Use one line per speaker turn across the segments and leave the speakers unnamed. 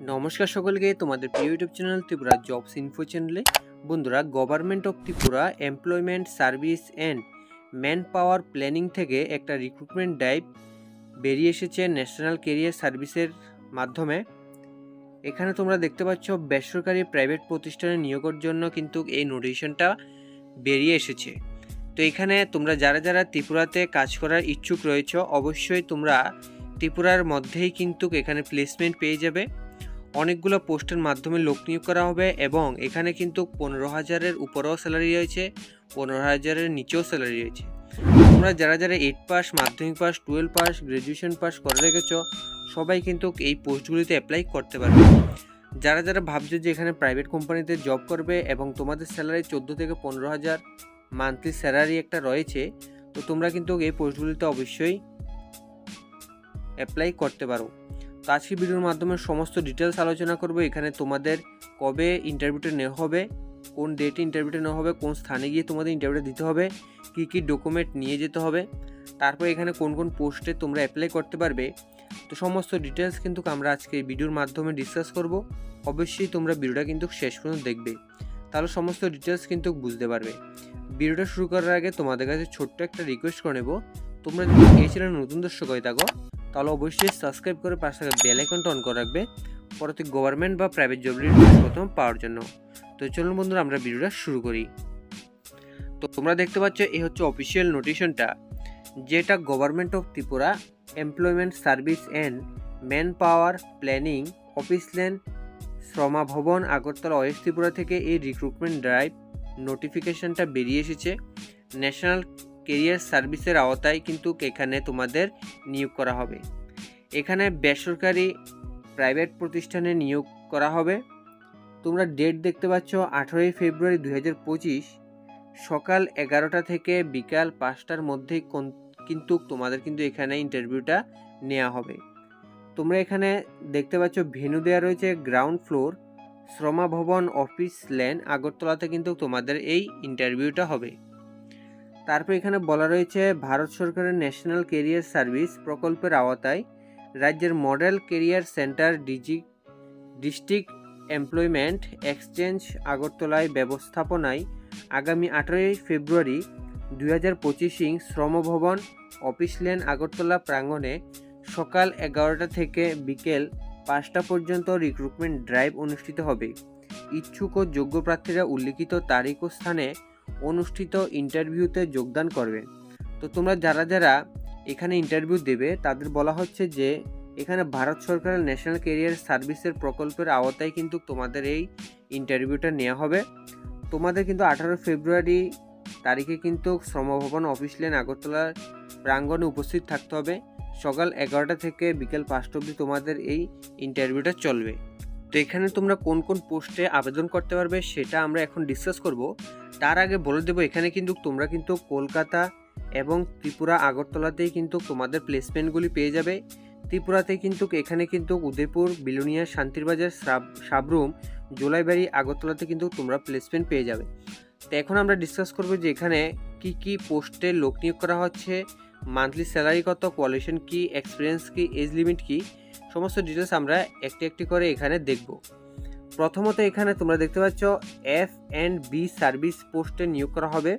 নমস্কার সকলকে, তোমাদের প্রিয় YouTube channel Tripura jobs info চ্যানেলে। বন্ধুরা, government of Tripura employment service and manpower planning থেকে একটা রিক্রুটমেন্ট ড্রাইভ বেরিয়ে এসেছে ন্যাশনাল কেরিয়ার সার্ভিসের মাধ্যমে। এখানে তোমরা দেখতে পাচ্ছ বেসরকারি প্রাইভেট প্রতিষ্ঠানে নিয়োগের জন্য কিন্তু এই নোটিফিকেশনটা বেরিয়ে এসেছে। তো এখানে তোমরা যারা যারা ত্রিপুরাতে কাজ করার ইচ্ছুক রয়েছে, অবশ্যই তোমরা ত্রিপুরার মধ্যেই কিন্তু এখানে প্লেসমেন্ট পেয়ে যাবে। অনেকগুলো পোস্টের মাধ্যমে লোক নিয়োগ করা হবে এবং এখানে কিন্তু 15,000-এর উপরেও স্যালারি রয়েছে, 15,000-এর নিচেও স্যালারি রয়েছে। তোমরা যারা যারা 8 পাস, মাধ্যমিক পাস, 12 পাস, গ্র্যাজুয়েশন পাস করে রেখেছো, সবাই কিন্তু এই পোস্টগুলিতে অ্যাপ্লাই করতে পারবে। যারা যারা ভাবছো যে এখানে প্রাইভেট কোম্পানিতে জব করবে এবং তোমাদের স্যালারি 14 থেকে 15,000 মান্থলি স্যালারি একটা রয়েছে, তো তোমরা কিন্তু এই পোস্টগুলিতে অবশ্যই অ্যাপ্লাই করতে পারো। তো আজকের ভিডিওর মাধ্যমে সমস্ত ডিটেলস আলোচনা করব। এখানে তোমাদের কবে ইন্টারভিউটা নেওয়া হবে, কোন ডেটে ইন্টারভিউটা নেওয়া হবে, কোন স্থানে গিয়ে তোমাদের ইন্টারভিউটা দিতে হবে, কী কী ডকুমেন্ট নিয়ে যেতে হবে, তারপর এখানে কোন কোন পোস্টে তোমরা অ্যাপ্লাই করতে পারবে। তো সমস্ত ডিটেলস কিন্তু আমরা আজকে এই ভিডিওর মাধ্যমে ডিসকাস করব। অবশ্যই তোমরা ভিডিওটা কিন্তু শেষ পর্যন্ত দেখবে, তাহলে সমস্ত ডিটেলস কিন্তু বুঝতে পারবে। ভিডিওটা শুরু করার আগে তোমাদের কাছে ছোট্ট একটা রিকোয়েস্ট করে নেব, তোমরা যদি এই চ্যানেলে নতুন দর্শক হয়ে থাকো তাহলে অবশ্যই সাবস্ক্রাইব করে পাশে থাকা বেল আইকনটা অন করে রাখবে পরবর্তী গভর্নমেন্ট বা প্রাইভেট জব রিলেটেড প্রথম পাওয়ার জন্য। তো চলুন বন্ধুরা, আমরা ভিডিওটা শুরু করি। তো তোমরা দেখতে পাচ্ছ এই হচ্ছে অফিসিয়াল নোটিশনটা, যেটা government of Tripura employment service and manpower planning office land Shrama Bhavan Agartala West Tripura থেকে এই রিক্রুটমেন্ট ড্রাইভ নোটিফিকেশনটা বেরিয়ে এসেছে। ন্যাশনাল কেরিয়ার সার্ভিসের আওতায় কিন্তু এখানে তোমাদের নিয়োগ করা হবে। এখানে বেসরকারি প্রাইভেট প্রতিষ্ঠানে নিয়োগ করা হবে। তোমরা ডেট দেখতে পাচ্ছ 18 ফেব্রুয়ারি 2025 সকাল 11টা থেকে বিকাল 5টার মধ্যেই কিন্তু তোমাদের কিন্তু এখানে ইন্টারভিউটা নেওয়া হবে। তোমরা এখানে দেখতে পাচ্ছ ভেন্যু দেওয়া রয়েছে গ্রাউন্ড ফ্লোর শ্রমা ভবন অফিস ল্যান্ড আগরতলাতে কিন্তু তোমাদের এই ইন্টারভিউটা হবে। তারপর এখানে বলা রয়েছে ভারত সরকারের ন্যাশনাল কেরিয়ার সার্ভিস প্রকল্পের আওতায় রাজ্যের model career centre district employment exchange আগরতলায় ব্যবস্থাপনায় আগামী 18 ফেব্রুয়ারি 2025 শ্রমভবন অফিস ল্যান্ড আগরতলা প্রাঙ্গণে সকাল 11টা থেকে বিকেল 5টা পর্যন্ত রিক্রুটমেন্ট ড্রাইভ অনুষ্ঠিত হবে। ইচ্ছুক ও যোগ্য প্রার্থীরা উল্লিখিত তারিখ ও স্থানে অনুষ্ঠিত ইন্টারভিউতে যোগদান করবে। তো তোমরা যারা যারা এখানে ইন্টারভিউ দেবে তাদের বলা হচ্ছে যে এখানে ভারত সরকারের ন্যাশনাল কেরিয়ার সার্ভিসের প্রকল্পের আওতায় কিন্তু তোমাদের এই ইন্টারভিউটা নেওয়া হবে। তোমাদের কিন্তু 18 ফেব্রুয়ারি তারিখে কিন্তু শ্রমভবন অফিস ল্যান্ড আগরতলার প্রাঙ্গণে উপস্থিত থাকতে হবে। সকাল 11টা থেকে বিকেল 5টা অবধি তোমাদের এই ইন্টারভিউটা চলবে। তো এখানে তোমরা কোন কোন পোস্টে আবেদন করতে পারবে সেটা আমরা এখন ডিসকাস করব। তার আগে বলে দেবো, এখানে কিন্তু তোমরা কিন্তু কলকাতা এবং ত্রিপুরা আগরতলাতেই কিন্তু তোমাদের প্লেসমেন্টগুলি পেয়ে যাবে। ত্রিপুরাতে কিন্তু এখানে কিন্তু উদয়পুর, বিলোনিয়া, শান্তিরবাজার, সাবরুম, জোলাইবাড়ি, আগরতলাতে কিন্তু তোমরা প্লেসমেন্ট পেয়ে যাবে। তো এখন আমরা ডিসকাস করবো যে এখানে কি কি পোস্টে লোক নিয়োগ করা হচ্ছে, মান্থলি স্যালারি কত, কোয়ালিফিকেশন কি, এক্সপিরিয়েন্স কি, এজ লিমিট কি, সমস্ত ডিটেলস আমরা একটি একটি করে এখানে দেখব। প্রথমত এখানে তোমরা দেখতে পাচ্ছ F&B সার্ভিস পোস্টে নিয়োগ করা হবে।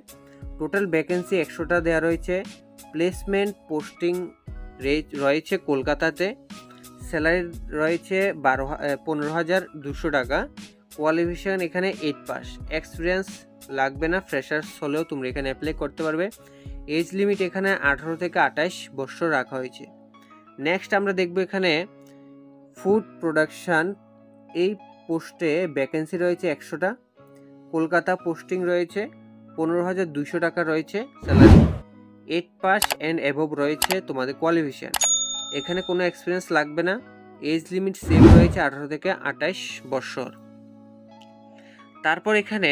টোটাল ভ্যাকেন্সি 100টা দেওয়া রয়েছে। প্লেসমেন্ট পোস্টিং রয়েছে কলকাতাতে। স্যালারি রয়েছে 15,200 টাকা। কোয়ালিফিকেশন এখানে 8 পাস। এক্সপিরিয়েন্স লাগবে না, ফ্রেশার্স হলেও তোমরা এখানে অ্যাপ্লাই করতে পারবে। এজ লিমিট এখানে 18 থেকে 28 বছর রাখা হয়েছে। নেক্সট আমরা দেখব এখানে ফুড প্রোডাকশান, এই পোস্টে ভ্যাকেন্সি রয়েছে 100টা। কলকাতা পোস্টিং রয়েছে 15,200 টাকা রয়েছে স্যালারি। 8 পাস অ্যান্ড অ্যাবভ রয়েছে তোমাদের কোয়ালিফিকেশান। এখানে কোনো এক্সপিরিয়েন্স লাগবে না। এজ লিমিট সেম রয়েছে 18 থেকে 28 বছর। তারপর এখানে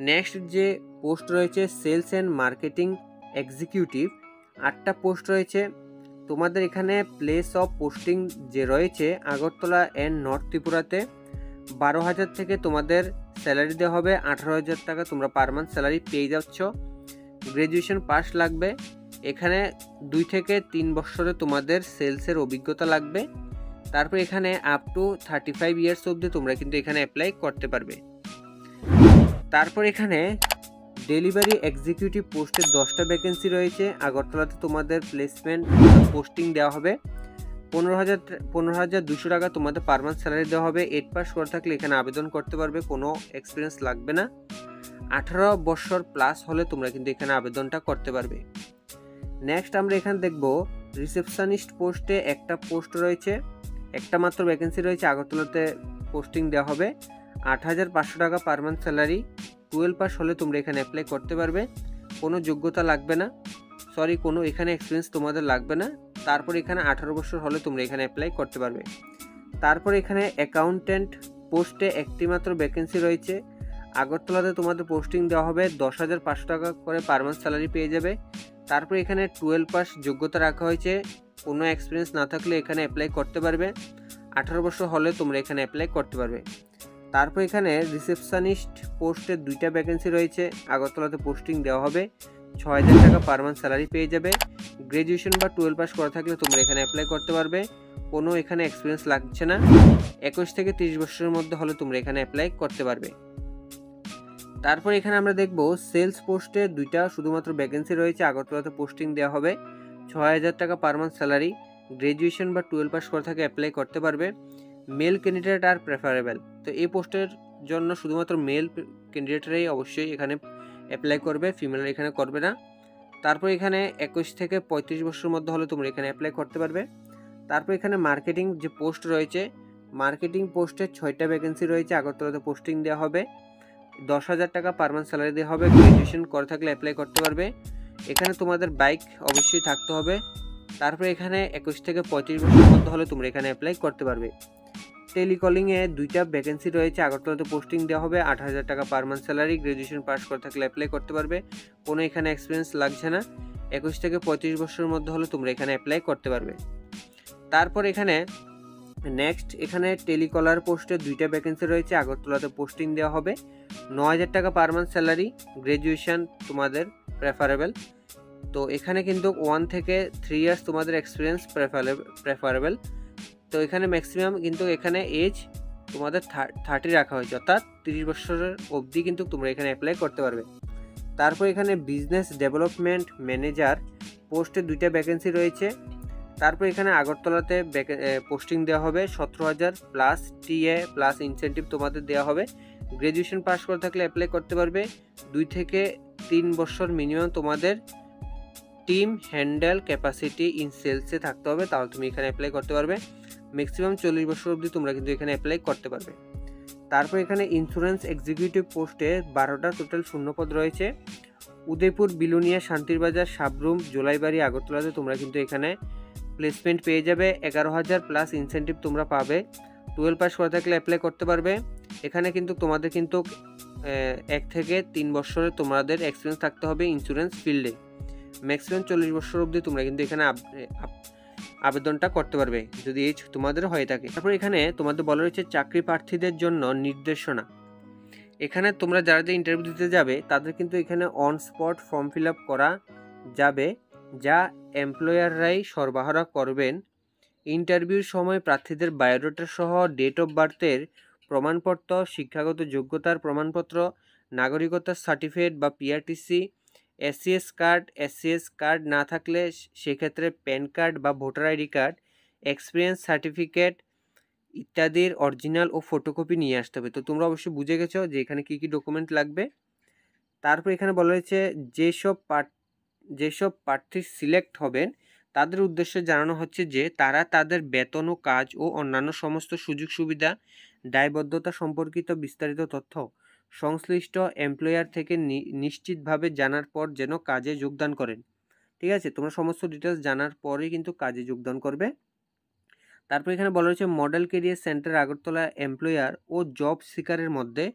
নেক্সট যে পোস্ট রয়েছে সেলস অ্যান্ড মার্কেটিং এক্সিকিউটিভ, 8টা পোস্ট রয়েছে তোমাদের। এখানে প্লেস অফ পোস্টিং যে রয়েছে আগরতলা অ্যান্ড নর্থ ত্রিপুরাতে। 12,000 থেকে তোমাদের স্যালারি দেওয়া হবে, 18,000 টাকা তোমরা পার মান্থ স্যালারি পেয়ে যাচ্ছ। গ্র্যাজুয়েশন পাস লাগবে। এখানে 2 থেকে 3 বছরে তোমাদের সেলসের অভিজ্ঞতা লাগবে। তারপর এখানে আপ টু 35 ইয়ার্স অবধি তোমরা কিন্তু এখানে অ্যাপ্লাই করতে পারবে। তারপর এখানে ডেলিভারি এক্সিকিউটিভ পোস্টে 10টা ভ্যাকেন্সি রয়েছে। আগরতলাতে তোমাদের প্লেসমেন্ট পোস্টিং দেওয়া হবে। 15,200 টাকা তোমাদের পার মান্থ স্যালারি দেওয়া হবে। 8 পাস করে থাকলে এখানে আবেদন করতে পারবে, কোনো এক্সপিরিয়েন্স লাগবে না। 18 বছর প্লাস হলে তোমরা কিন্তু এখানে আবেদনটা করতে পারবে। নেক্সট আমরা এখানে দেখব রিসেপশনিস্ট পোস্টে একটা পোস্ট রয়েছে, একটা মাত্র ভ্যাকেন্সি রয়েছে। আগরতলাতে পোস্টিং দেওয়া হবে। 8,500 টাকা পার মান্থ স্যালারি। 12 পাস হলে তোমরা এখানে অ্যাপ্লাই করতে পারবে, কোনো যোগ্যতা লাগবে না, কোনো এখানে এক্সপিরিয়েন্স তোমাদের লাগবে না। তারপর এখানে 18 বছর হলে তোমরা এখানে অ্যাপ্লাই করতে পারবে। তারপর এখানে অ্যাকাউন্ট্যান্ট পোস্টে একটি মাত্র ভ্যাকেন্সি রয়েছে। আগরতলাতে তোমাদের পোস্টিং দেওয়া হবে। 10,500 টাকা করে পার মান্থ স্যালারি পেয়ে যাবে। তারপর এখানে 12 পাস যোগ্যতা রাখা হয়েছে, কোনো এক্সপিরিয়েন্স না থাকলে এখানে অ্যাপ্লাই করতে পারবে। 18 বছর হলে তোমরা এখানে অ্যাপ্লাই করতে পারবে। তারপর এখানে রিসেপশনিস্ট পোস্টে 2টা ভ্যাকেন্সি রয়েছে। আগরতলাতে পোস্টিং দেওয়া হবে। 6,000 টাকা পার মান্থ স্যালারি পেয়ে যাবে। গ্র্যাজুয়েশন বা 12 পাস করা থাকলে তোমরা এখানে অ্যাপ্লাই করতে পারবে, কোনো এখানে এক্সপিরিয়েন্স লাগছে না। 21 থেকে 30 বছরের মধ্যে হলে তোমরা এখানে অ্যাপ্লাই করতে পারবে। তারপর এখানে আমরা দেখব সেলস পোস্টে 2টা শুধুমাত্র ভ্যাকেন্সি রয়েছে। আগরতলাতে পোস্টিং দেওয়া হবে। 6,000 টাকা পার মান্থ স্যালারি। গ্র্যাজুয়েশন বা 12 পাস করা থাকে অ্যাপ্লাই করতে পারবে। মেল ক্যান্ডিডেট আর প্রেফারেবল। তো এই পোস্টের জন্য শুধুমাত্র মেল ক্যান্ডিডেটরাই অবশ্যই এখানে অ্যাপ্লাই করবে, ফিমেল এখানে করবে না। তারপর এখানে 21 থেকে 35 বছরের মধ্যে হলে তোমরা এখানে অ্যাপ্লাই করতে পারবে। তারপর এখানে মার্কেটিং যে পোস্ট রয়েছে, মার্কেটিং পোস্টে 6টা ভ্যাকেন্সি রয়েছে। আগরতলাতে পোস্টিং দেওয়া হবে। 10,000 টাকা পার মান্থ স্যালারি দেওয়া হবে। গ্র্যাজুয়েশন করে থাকলে অ্যাপ্লাই করতে পারবে। এখানে তোমাদের বাইক অবশ্যই থাকতে হবে। তারপর এখানে 21 থেকে 35 বছরের মধ্যে হলে তোমরা এখানে অ্যাপ্লাই করতে পারবে। টেলিকলিংয়ে 2টা ভ্যাকেন্সি রয়েছে। আগরতলাতে পোস্টিং দেওয়া হবে। 8,000 টাকা per month salary. Graduation pass করে থাকলে অ্যাপ্লাই করতে পারবে, কোনো এখানে এক্সপিরিয়েন্স লাগছে না। 21 থেকে 35 বছরের মধ্যে হলে তোমরা এখানে অ্যাপ্লাই করতে পারবে। তারপর এখানে নেক্সট এখানে টেলিকলার পোস্টে 2টা ভ্যাকেন্সি রয়েছে। আগরতলাতে পোস্টিং দেওয়া হবে। 9,000 টাকা পার মান্থ স্যালারি। গ্র্যাজুয়েশন তোমাদের প্রেফারেবল। তো এখানে কিন্তু 1 থেকে 3 ইয়ার্স তোমাদের এক্সপিরিয়েন্স প্রেফারেবল। তো এখানে ম্যাক্সিমাম কিন্তু এখানে এজ তোমাদের 30 রাখা হয়েছে, অর্থাৎ 30 বছরের অবধি কিন্তু তোমরা এখানে অ্যাপ্লাই করতে পারবে। তারপর এখানে বিজনেস ডেভেলপমেন্ট ম্যানেজার পোস্টে 2টা ভ্যাকেন্সি রয়েছে। তারপর এখানে আগরতলাতে পোস্টিং দেওয়া হবে। 17,000 প্লাস টিএ প্লাস ইনসেন্টিভ তোমাদের দেওয়া হবে। গ্র্যাজুয়েশন পাস করে থাকলে অ্যাপ্লাই করতে পারবে। 2 থেকে 3 বছর মিনিমাম তোমাদের টিম হ্যান্ডেল ক্যাপাসিটি ইন সেলসে থাকতে হবে, তাহলে তুমি এখানে অ্যাপ্লাই করতে পারবে। ম্যাক্সিমাম 40 বছর অবধি তোমরা কিন্তু এখানে অ্যাপ্লাই করতে পারবে। তারপর এখানে ইন্স্যুরেন্স এক্সিকিউটিভ পোস্টে 12টা টোটাল শূন্যপদ রয়েছে। উদয়পুর, বিলুনিয়া, শান্তিরবাজার, সাবরুম, জোলাইবাড়ি, আগরতলাতে তোমরা কিন্তু এখানে প্লেসমেন্ট পেয়ে যাবে। 11,000 প্লাস ইনসেন্টিভ তোমরা পাবে। 12 পাস করে থাকলে অ্যাপ্লাই করতে পারবে। এখানে কিন্তু তোমাদের কিন্তু 1 থেকে 3 বছরের তোমাদের এক্সপিরিয়েন্স থাকতে হবে ইন্স্যুরেন্স ফিল্ডে। ম্যাক্সিমাম 40 বছর অবধি তোমরা কিন্তু এখানে আবেদনটা করতে পারবে যদি এই তোমাদের হয়ে থাকে। তারপর এখানে তোমাদের বলা রয়েছে চাকরি প্রার্থীদের জন্য নির্দেশনা। এখানে তোমরা যারা যে ইন্টারভিউ দিতে যাবে তাদের কিন্তু এখানে on spot form fill up করা যাবে, যা এমপ্লয়াররাই সরবরাহ করবেন। ইন্টারভিউর সময় প্রার্থীদের বায়োডাটা সহ ডেট অফ বার্থের প্রমাণপত্র, শিক্ষাগত যোগ্যতার প্রমাণপত্র, নাগরিকতার সার্টিফিকেট বা পিআরটিসি, এসসিএস কার্ড না থাকলে সেক্ষেত্রে প্যান কার্ড বা voter ID card, experience certificate ইত্যাদির অরিজিনাল ও ফটোকপি নিয়ে আসতে হবে। তো তোমরা অবশ্যই বুঝে গেছো যে এখানে কী কী ডকুমেন্ট লাগবে। তারপর এখানে বলা হয়েছে যেসব প্রার্থী সিলেক্ট হবেন তাদের উদ্দেশ্যে জানানো হচ্ছে যে তারা তাদের বেতন ও কাজ ও অন্যান্য সমস্ত সুযোগ সুবিধা, দায়বদ্ধতা সম্পর্কিত বিস্তারিত তথ্য সংশ্লিষ্ট এমপ্লয়ার থেকে নিশ্চিতভাবে জানার পর যেন কাজে যোগদান করেন। ঠিক আছে, তোমরা সমস্ত ডিটেলস জানার পরেই কিন্তু কাজে যোগদান করবে। তারপর এখানে বলা হয়েছে model career centre Agartala employer ও জব সিকারের মধ্যে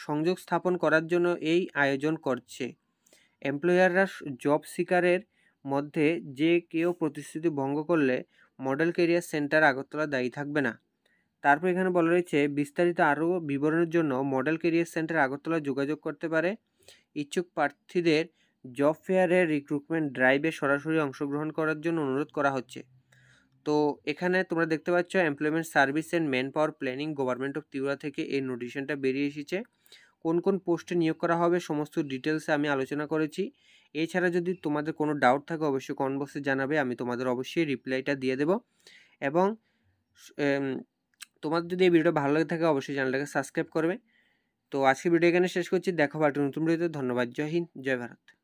সংযোগ স্থাপন করার জন্য এই আয়োজন করছে। এমপ্লয়াররা জব সিকারের মধ্যে যে কেউ প্রতিশ্রুতি ভঙ্গ করলে মডেল কেরিয়ার সেন্টার আগরতলা দায়ী থাকবে না। তারপর এখানে বলা রয়েছে বিস্তারিত আরও বিবরণের জন্য মডেল কেরিয়ার সেন্টার আগরতলা যোগাযোগ করতে পারে। ইচ্ছুক প্রার্থীদের জব ফেয়ারের রিক্রুটমেন্ট ড্রাইভে সরাসরি অংশগ্রহণ করার জন্য অনুরোধ করা হচ্ছে। তো এখানে তোমরা দেখতে পাচ্ছ employment service and manpower planning government of Tripura থেকে এই নোটিশনটা বেরিয়ে এসেছে। কোন কোন পোস্টে নিয়োগ করা হবে সমস্ত ডিটেলসে আমি আলোচনা করেছি। এছাড়া যদি তোমাদের কোনো ডাউট থাকে অবশ্যই কমেন্ট বক্সে জানাবে, আমি তোমাদের অবশ্যই রিপ্লাইটা দিয়ে দেবো। এবং তোমাদের যদি এই ভিডিওটা ভালো লাগে থাকে অবশ্যই চ্যানেলটাকে সাবস্ক্রাইব করবে। তো আজকে ভিডিও এখানে শেষ করছি, দেখা হবে একটা নতুন ভিডিওতে। ধন্যবাদ। জয় হিন্দ, জয় ভারত।